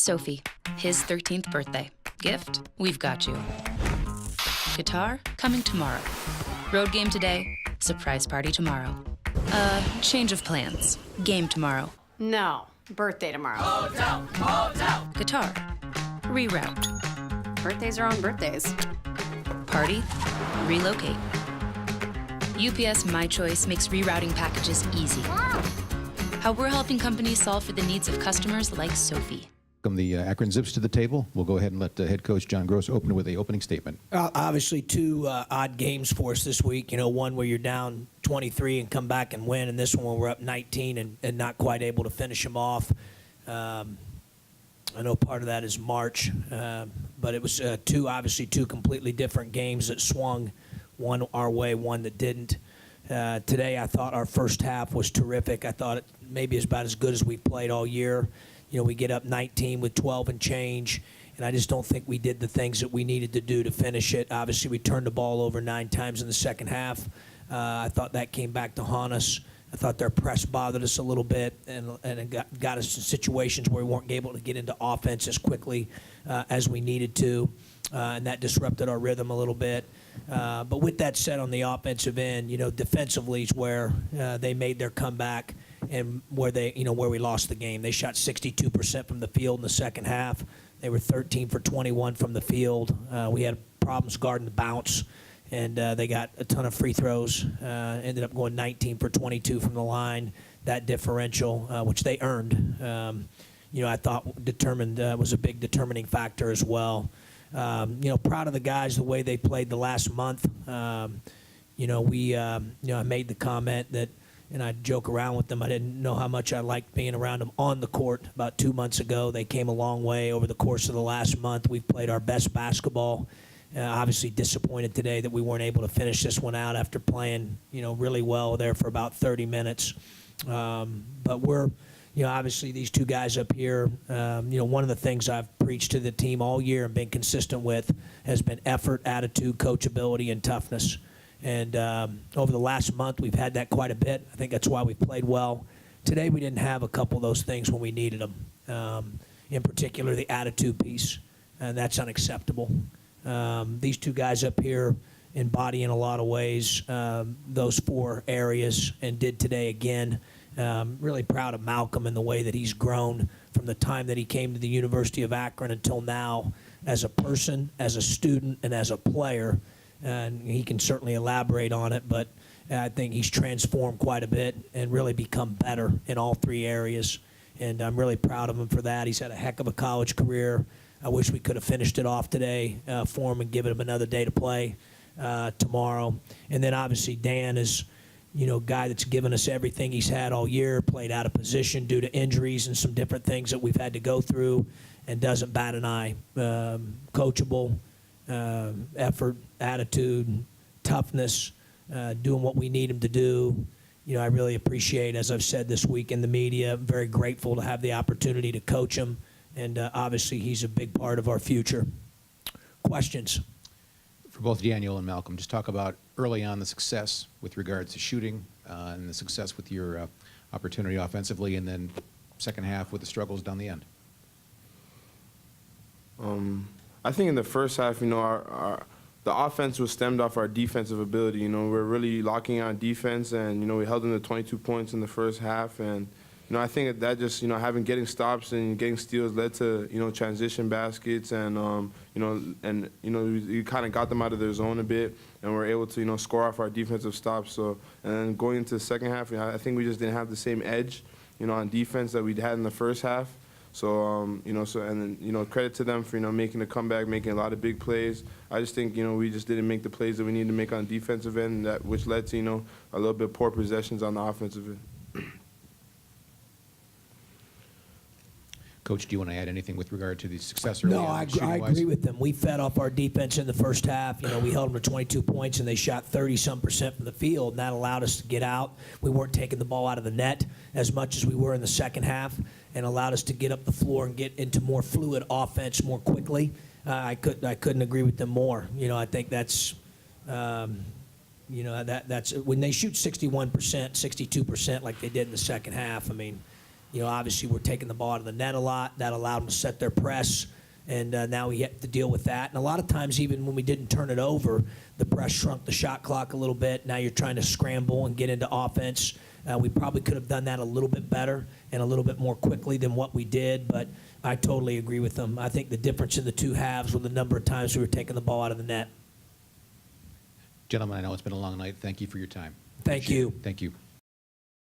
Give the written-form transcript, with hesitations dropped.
Sophie, his 13th birthday. Gift? We've got you. Guitar? Coming tomorrow. Road game today, surprise party tomorrow. Change of plans. Game tomorrow. No, birthday tomorrow. Hotel! Guitar. Reroute. Birthdays are on birthdays. Party? Relocate. UPS My Choice makes rerouting packages easy. How we're helping companies solve for the needs of customers like Sophie. Welcome the Akron Zips to the table. We'll go ahead and let head coach John Gross open with the opening statement. Obviously, two odd games for us this week. You know, one where you're down 23 and come back and win, and this one where we're up 19 and not quite able to finish them off. I know part of that is March, but it was two completely different games that swung one our way, one that didn't. Today, I thought our first half was terrific. I thought it maybe is about as good as we've played all year. You know, we get up 19 with 12 and change, and I just don't think we did the things that we needed to do to finish it. Obviously, we turned the ball over 9 times in the second half. I thought that came back to haunt us. I thought their press bothered us a little bit and it got us in situations where we weren't able to get into offense as quickly as we needed to, and that disrupted our rhythm a little bit. But with that said, on the offensive end, you know, defensively is where they made their comeback and where we lost the game. They shot 62% from the field in the second half. They were 13 for 21 from the field. We had problems guarding the bounce, and they got a ton of free throws. Ended up going 19 for 22 from the line. That differential, which they earned, you know, I thought was a big determining factor as well. You know, proud of the guys the way they played the last month. You know, I made the comment that, and I joke around with them, I didn't know how much I liked being around them on the court about 2 months ago. They came a long way over the course of the last month. We've played our best basketball. Obviously disappointed today that we weren't able to finish this one out after playing, you know, really well there for about 30 minutes. But we're, you know, obviously these two guys up here, you know, one of the things I've preached to the team all year and been consistent with has been effort, attitude, coachability, and toughness. And over the last month, we've had that quite a bit. I think that's why we played well. Today, we didn't have a couple of those things when we needed them. In particular, the attitude piece, and that's unacceptable. These two guys up here embody in a lot of ways those 4 areas and did today again. Really proud of Malcolm and the way that he's grown from the time that he came to the University of Akron until now as a person, as a student, and as a player. And he can certainly elaborate on it, but I think he's transformed quite a bit and really become better in all 3 areas. And I'm really proud of him for that. He's had a heck of a college career. I wish we could have finished it off today for him and given him another day to play tomorrow. And then obviously Dan is, you know, a guy that's given us everything he's had all year, played out of position due to injuries and some different things that we've had to go through, and doesn't bat an eye. Coachable, effort, attitude, toughness, doing what we need him to do. You know, I really appreciate, as I've said this week in the media, I'm very grateful to have the opportunity to coach him, and obviously he's a big part of our future. Questions? For both Daniel and Malcolm, just talk about early on the success with regards to shooting and the success with your opportunity offensively, and then second half with the struggles down the end. I think in the first half, you know, the offense was stemmed off our defensive ability. You know, we're really locking on defense, and, you know, we held them to 22 points in the first half. And, you know, I think that just, you know, getting stops and getting steals led to, you know, transition baskets, and, we kind of got them out of their zone a bit, and we're able to, you know, score off our defensive stops. So, and then going into the second half, you know, I think we just didn't have the same edge, you know, on defense that we'd had in the first half. So, and then, you know, credit to them for, you know, making a comeback, making a lot of big plays. I just think, you know, we just didn't make the plays that we needed to make on the defensive end, which led to, you know, a little bit poor possessions on the offensive end. Coach, do you want to add anything with regard to the success early No, on, I agree with them. We fed off our defense in the first half. You know, we held them to 22 points, and they shot 30-some% from the field, and that allowed us to get out. We weren't taking the ball out of the net as much as we were in the second half, and allowed us to get up the floor and get into more fluid offense more quickly. I couldn't agree with them more. You know, I think that's, you know, that's when they shoot 61%, 62% like they did in the second half. I mean, Obviously we're taking the ball out of the net a lot. That allowed them to set their press, and now we have to deal with that. And a lot of times, even when we didn't turn it over, the press shrunk the shot clock a little bit. Now you're trying to scramble and get into offense. We probably could have done that a little bit better and a little bit more quickly than what we did, but I totally agree with them. I think the difference in the two halves were the number of times we were taking the ball out of the net. Gentlemen, I know it's been a long night. Thank you for your time. Thank Appreciate you. it. Thank you.